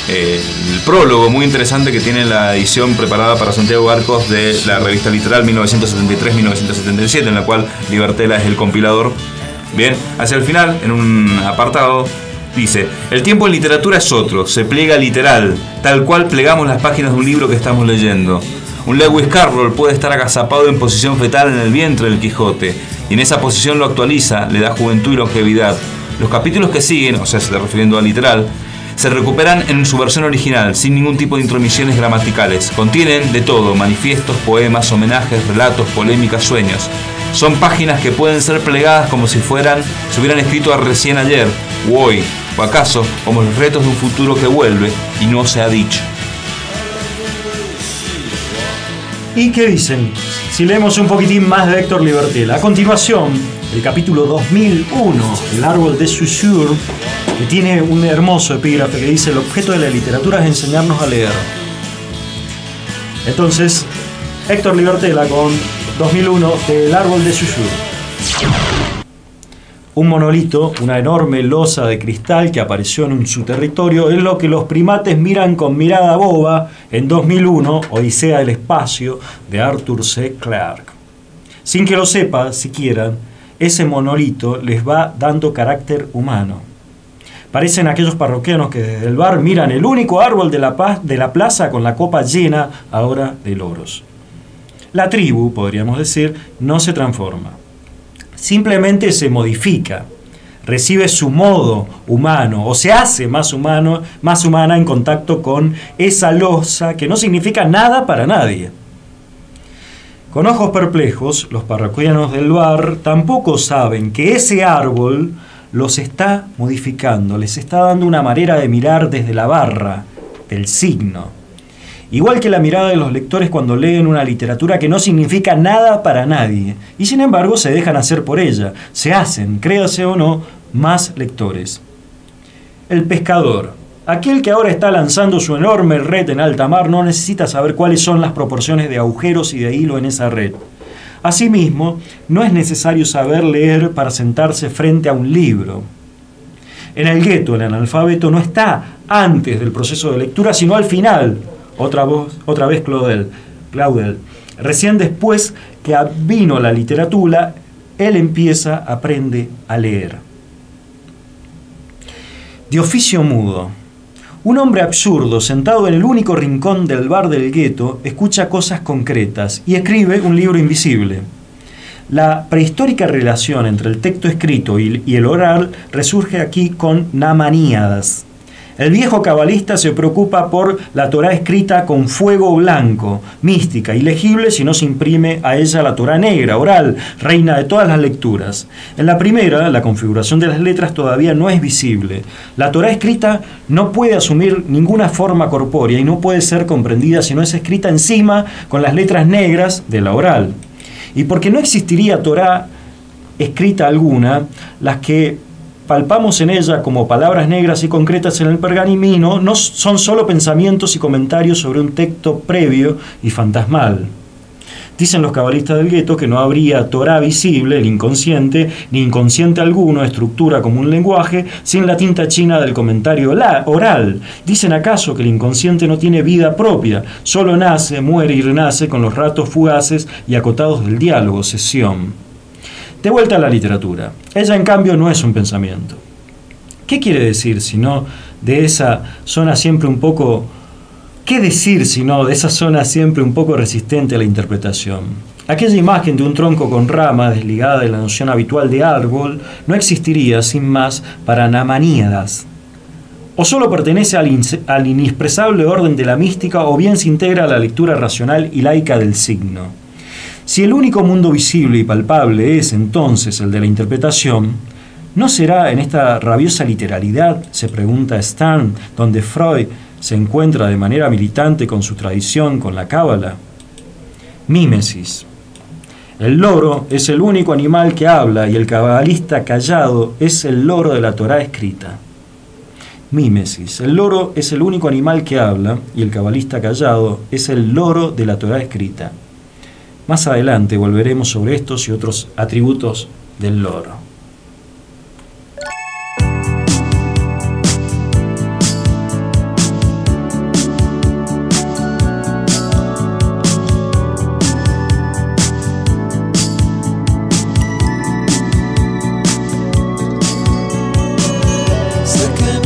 el prólogo muy interesante que tiene la edición preparada para Santiago Arcos de la revista Literal 1973-1977, en la cual Libertela es el compilador. Bien, hacia el final, en un apartado, Dice, el tiempo en literatura es otro, se pliega literal, tal cual plegamos las páginas de un libro que estamos leyendo. Un Lewis Carroll puede estar agazapado en posición fetal en el vientre del Quijote, y en esa posición lo actualiza, le da juventud y longevidad. Los capítulos que siguen, o sea, se está refiriendo a literal, se recuperan en su versión original, sin ningún tipo de intromisiones gramaticales. Contienen de todo, manifiestos, poemas, homenajes, relatos, polémicas, sueños. Son páginas que pueden ser plegadas como si se hubieran escrito a recién ayer, o hoy, o acaso como los retos de un futuro que vuelve y no se ha dicho. ¿Y qué dicen? Si leemos un poquitín más de Héctor Libertel. A continuación, el capítulo 2001, El árbol de Saussure, que tiene un hermoso epígrafe que dice: el objeto de la literatura es enseñarnos a leer. Entonces, Héctor Libertela con 2001, El árbol de Saussure. Un monolito, una enorme losa de cristal que apareció en su territorio, es lo que los primates miran con mirada boba en 2001, Odisea del espacio, de Arthur C. Clarke. Sin que lo sepa siquiera, ese monolito les va dando carácter humano. Parecen aquellos parroquianos que desde el bar miran el único árbol de la plaza con la copa llena ahora de loros. La tribu, podríamos decir, no se transforma. Simplemente se modifica, recibe su modo humano o se hace más humana en contacto con esa losa que no significa nada para nadie. Con ojos perplejos, los parroquianos del bar tampoco saben que ese árbol los está modificando, les está dando una manera de mirar desde la barra, del signo. Igual que la mirada de los lectores cuando leen una literatura que no significa nada para nadie, y sin embargo se dejan hacer por ella, se hacen, créase o no, más lectores. El pescador, aquel que ahora está lanzando su enorme red en alta mar, no necesita saber cuáles son las proporciones de agujeros y de hilo en esa red. Asimismo, no es necesario saber leer para sentarse frente a un libro. En el gueto, el analfabeto no está antes del proceso de lectura, sino al final. Otra vez Claudel. Recién después que vino la literatura, él aprende a leer. De oficio mudo. Un hombre absurdo, sentado en el único rincón del bar del gueto, escucha cosas concretas y escribe un libro invisible. La prehistórica relación entre el texto escrito y el oral resurge aquí con Namaníadas. El viejo cabalista se preocupa por la Torá escrita con fuego blanco, mística, ilegible si no se imprime a ella la Torá negra, oral, reina de todas las lecturas. En la primera, la configuración de las letras todavía no es visible. La Torá escrita no puede asumir ninguna forma corpórea y no puede ser comprendida si no es escrita encima con las letras negras de la oral. Y porque no existiría Torá escrita alguna, las que palpamos en ella como palabras negras y concretas en el pergamino no son solo pensamientos y comentarios sobre un texto previo y fantasmal. Dicen los cabalistas del gueto que no habría Torá visible, el inconsciente, ni inconsciente alguno, estructura como un lenguaje, sin la tinta china del comentario oral. Dicen acaso que el inconsciente no tiene vida propia, solo nace, muere y renace con los ratos fugaces y acotados del diálogo, sesión. De vuelta a la literatura. Ella, en cambio, no es un pensamiento. ¿Qué quiere decir sino de esa zona siempre un poco... ¿Qué decir sino de esa zona siempre un poco resistente a la interpretación? Aquella imagen de un tronco con ramas desligada de la noción habitual de árbol no existiría, sin más, para Namaníadas. O solo pertenece al inexpresable orden de la mística o bien se integra a la lectura racional y laica del signo. Si el único mundo visible y palpable es entonces el de la interpretación, ¿no será en esta rabiosa literalidad, se pregunta Stern, donde Freud se encuentra de manera militante con su tradición, con la cábala? Mímesis. El loro es el único animal que habla y el cabalista callado es el loro de la Torá escrita. Mímesis. El loro es el único animal que habla y el cabalista callado es el loro de la Torá escrita. Más adelante volveremos sobre estos y otros atributos del loro. Sé que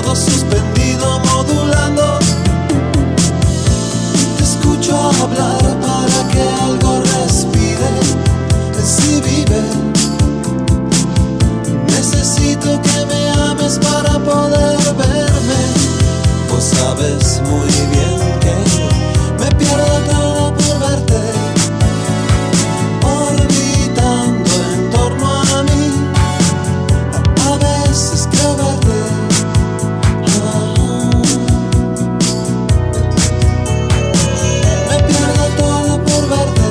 todo suspendido modulando. Te escucho hablar para que algo respire, que si vive. Necesito que me ames para poder verme. Vos sabes muy bien que me pierdo todo por verte, orbitando en torno a mí. A veces creo verte. Me pierdo todo por verte,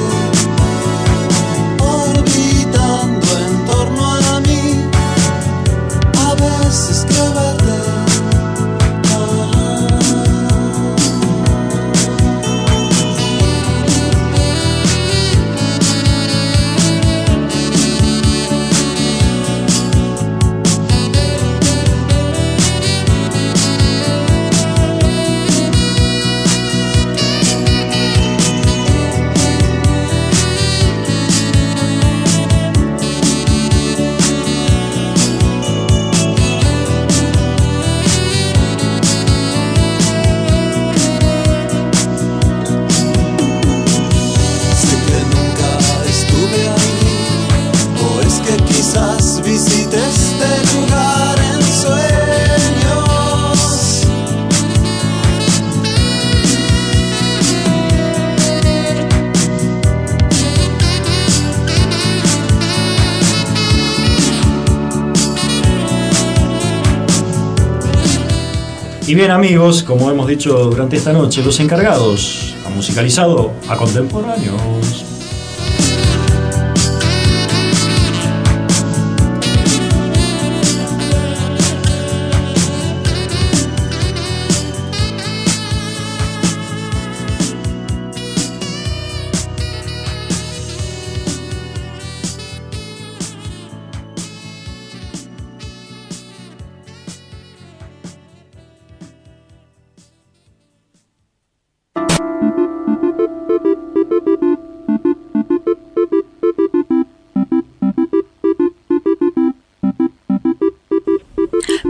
orbitando en torno a mí. A veces creo verte. Visite este lugar en sueños. Y bien, amigos, como hemos dicho durante esta noche, los encargados han musicalizado a contemporáneos.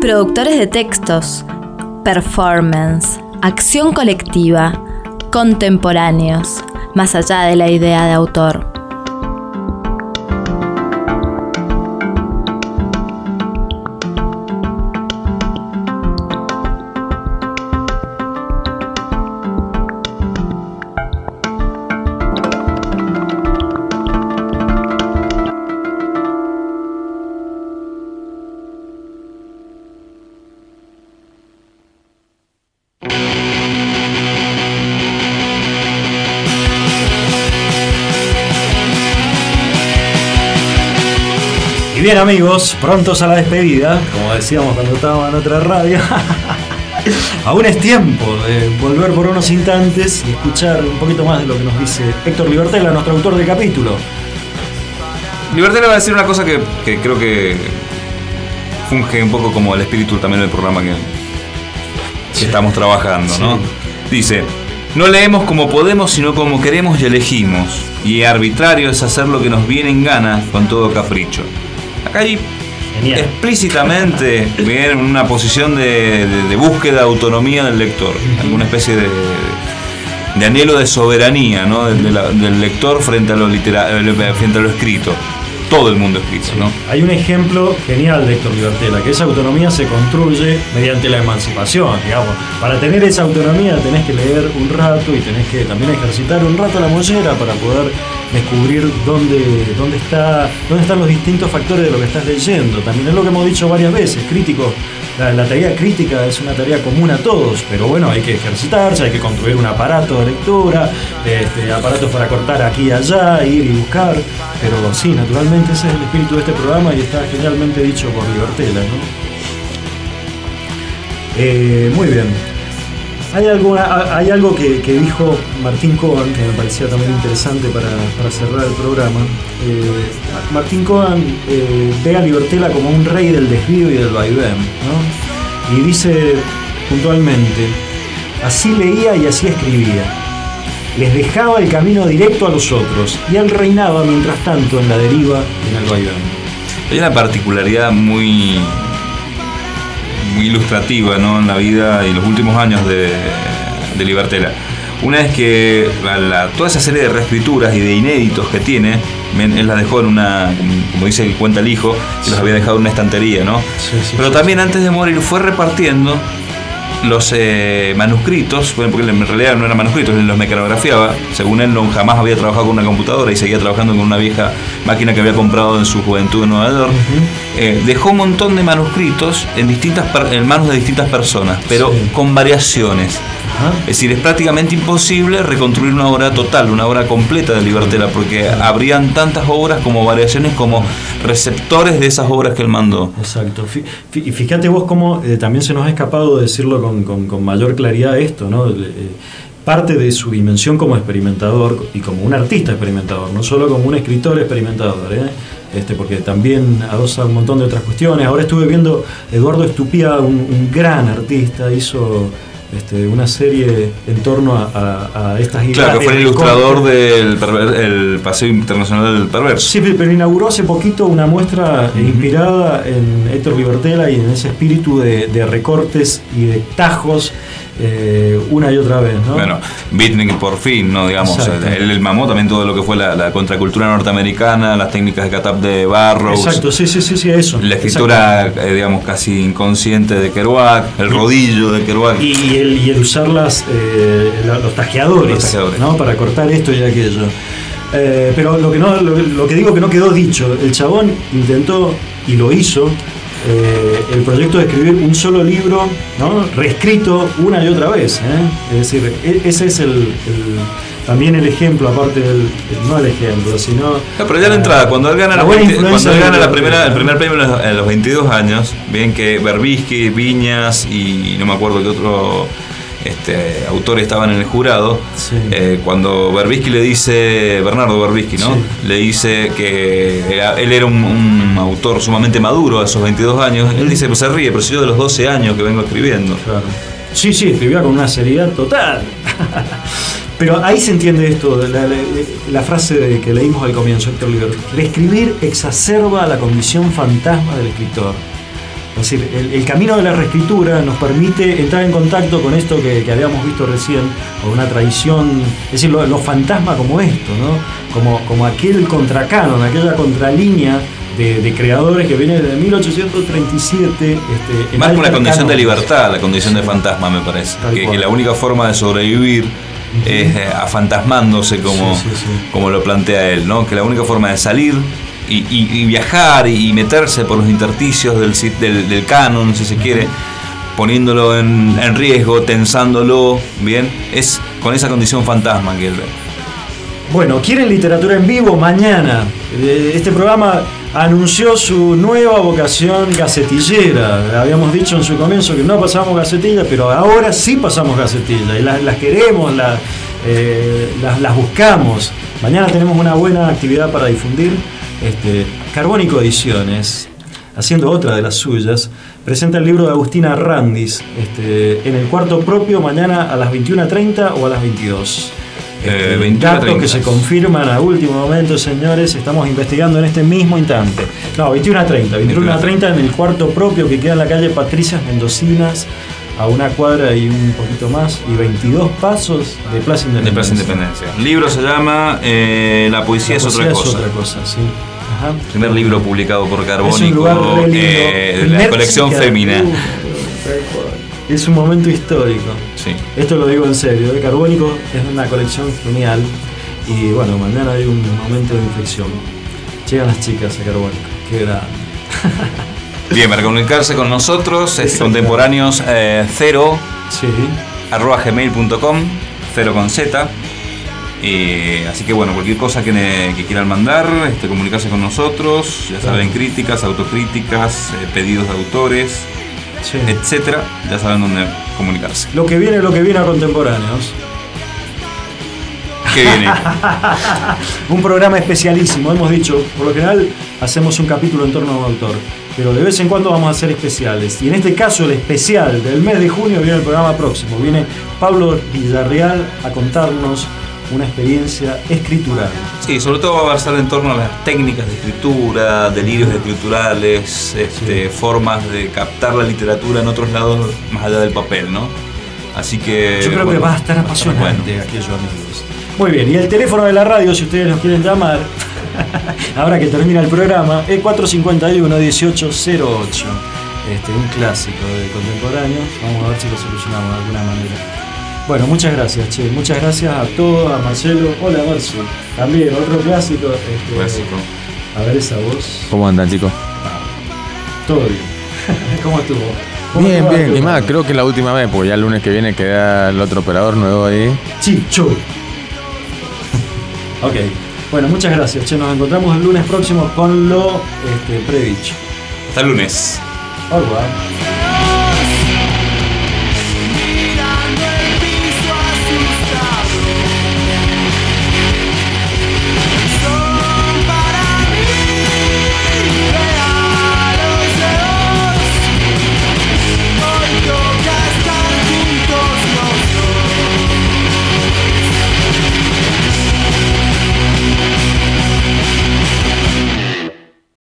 Productores de textos, performance, acción colectiva, contemporáneos, más allá de la idea de autor. Bien, amigos, prontos a la despedida, como decíamos cuando estábamos en otra radio. Aún es tiempo de volver por unos instantes y escuchar un poquito más de lo que nos dice Héctor Libertela, nuestro autor de capítulo. Libertela va a decir una cosa que creo que funge un poco como el espíritu también del programa que estamos trabajando, ¿no? Dice: no leemos como podemos, sino como queremos y elegimos, y arbitrario es hacer lo que nos viene en gana con todo capricho. Acá hay explícitamente bien una posición de búsqueda de autonomía del lector, alguna especie de anhelo de soberanía, ¿no? del lector frente a lo frente a lo escrito. Todo el mundo escrito, ¿no? Hay un ejemplo genial de Héctor Libertela, que esa autonomía se construye mediante la emancipación, digamos. Para tener esa autonomía tenés que leer un rato y tenés que también ejercitar un rato la mollera para poder descubrir dónde están los distintos factores de lo que estás leyendo. También es lo que hemos dicho varias veces, críticos. La tarea crítica es una tarea común a todos, pero bueno, hay que ejercitarse, hay que construir un aparato de lectura, aparatos para cortar aquí y allá, ir y buscar. Pero sí, naturalmente ese es el espíritu de este programa y está genialmente dicho por Libertela, ¿no? Muy bien. Hay algo que dijo Martín Cohen que me parecía también interesante para cerrar el programa. Martín Cohen ve a Libertela como un rey del desvío y del vaivén, ¿no? Y dice puntualmente: así leía y así escribía. Les dejaba el camino directo a los otros y él reinaba mientras tanto en la deriva y en el vaivén. Hay una particularidad muy muy ilustrativa, ¿no?, en la vida y los últimos años de Libertela. Una es que toda esa serie de reescrituras y de inéditos que tiene, él las dejó en una, como dice el cuenta el hijo, que los había dejado en una estantería, ¿no? Pero también antes de morir fue repartiendo los manuscritos, bueno, porque en realidad no eran manuscritos, él los mecanografiaba. Según él, jamás había trabajado con una computadora y seguía trabajando con una vieja máquina que había comprado en su juventud en Nueva York. Dejó un montón de manuscritos en manos de distintas personas, pero con variaciones. Es decir, es prácticamente imposible reconstruir una obra total, una obra completa de Libertela, porque habrían tantas obras como variaciones, como receptores de esas obras que él mandó. Exacto. Y fíjate vos cómo también se nos ha escapado decirlo con mayor claridad esto, ¿no? Parte de su dimensión como experimentador y como un artista experimentador, no solo como un escritor experimentador, porque también adosa un montón de otras cuestiones. Ahora estuve viendo Eduardo Estupía, un gran artista, hizo una serie en torno a estas ideas. Claro, que fue el ilustrador del Paseo Internacional del Perverso. Sí, pero inauguró hace poquito una muestra inspirada en Héctor Libertela y en ese espíritu de recortes y de tajos una y otra vez, ¿no? Bueno, Beatnik por fin, ¿no? Digamos, él mamó también todo lo que fue la contracultura norteamericana, las técnicas de Catap de Barrows. Exacto, sí, eso. La escritura, digamos, casi inconsciente de Kerouac, el rodillo de Kerouac. Y el usar los tajeadores, ¿no?, para cortar esto y aquello. Pero lo que digo que no quedó dicho, el chabón intentó y lo hizo. El proyecto de escribir un solo libro, ¿no?, reescrito una y otra vez, es decir, ese es también el ejemplo, aparte no el ejemplo, sino pero ya la entrada, cuando él gana el primer premio a los 22 años, bien que Berbisky, Viñas y no me acuerdo qué otro autores estaban en el jurado. Cuando Berbisky le dice, Bernardo Berbisky, ¿no?, le dice que él era un autor sumamente maduro a esos 22 años, él dice, pues se ríe, pero si yo de los 12 años que vengo escribiendo. Claro. Sí, escribía con una seriedad total. Pero ahí se entiende esto, la frase que leímos al comienzo, Héctor Libertela: reescribir exacerba la condición fantasma del escritor. Es decir, el camino de la reescritura nos permite entrar en contacto con esto que habíamos visto recién, con una tradición, es decir, los fantasmas como esto, ¿no? Como aquel contracanon, aquella contralínea de creadores que viene desde 1837. Más que una condición de libertad, la condición de fantasma, me parece. Que la única forma de sobrevivir es afantasmándose, como lo plantea él, ¿no? Que la única forma de salir y viajar y meterse por los intersticios del canon, si se quiere, poniéndolo en riesgo, tensándolo, bien, es con esa condición fantasma que él ve. Bueno, ¿quieren literatura en vivo? Mañana. Este programa anunció su nueva vocación gacetillera. Habíamos dicho en su comienzo que no pasamos gacetillas, pero ahora sí pasamos gacetillas. Y las queremos, las buscamos. Mañana tenemos una buena actividad para difundir. Carbónico Ediciones, haciendo otra de las suyas, presenta el libro de Agustina Randis en el cuarto propio, mañana a las 21:30 o a las 22. Datos que se confirman a último momento, señores. Estamos investigando en este mismo instante. No, 21:30 en el cuarto propio, que queda en la calle Patricias Mendocinas, a una cuadra y un poquito más, y 22 pasos de Plaza Independencia. El libro se llama La poesía es otra cosa. Sí. Primer libro publicado por Carbónico, la colección Fémina. Es un momento histórico. Sí. Esto lo digo en serio. Carbónico es una colección genial. Y bueno, mañana hay un momento de inflexión. Llegan las chicas a Carbónico. Qué grande. Bien, para comunicarse con nosotros es contemporáneos 0 @gmail.com, 0 con Z. Así que bueno, cualquier cosa que quieran mandar, comunicarse con nosotros, ya saben, críticas, autocríticas, pedidos de autores, etcétera, ya saben dónde comunicarse. Lo que viene a Contemporáneos. ¿Qué viene? Un programa especialísimo, hemos dicho, por lo general hacemos un capítulo en torno a un autor, pero de vez en cuando vamos a hacer especiales. Y en este caso, el especial del mes de junio viene el programa próximo. Viene Pablo Villarreal a contarnos una experiencia escritural. Sí, sobre todo va a versar en torno a las técnicas de escritura, delirios escriturales, formas de captar la literatura en otros lados más allá del papel, ¿no? Así que... Yo creo que va a estar apasionante aquello, amigos. Muy bien, y el teléfono de la radio, si ustedes nos quieren llamar, ahora que termina el programa, es 451-1808. Un clásico de contemporáneos. Vamos a ver si lo solucionamos de alguna manera. Bueno, muchas gracias, Che. Muchas gracias a todos, a Marcelo. Hola, Marcelo. También, otro clásico. Clásico. A ver esa voz. ¿Cómo andan, chicos? Todo bien. ¿Cómo estuvo? Bien, bien. Y más, creo que es la última vez, porque ya el lunes que viene queda el otro operador nuevo ahí. Chicho. Ok. Bueno, muchas gracias, Che. Nos encontramos el lunes próximo con lo predicho. Hasta el lunes. Au revoir.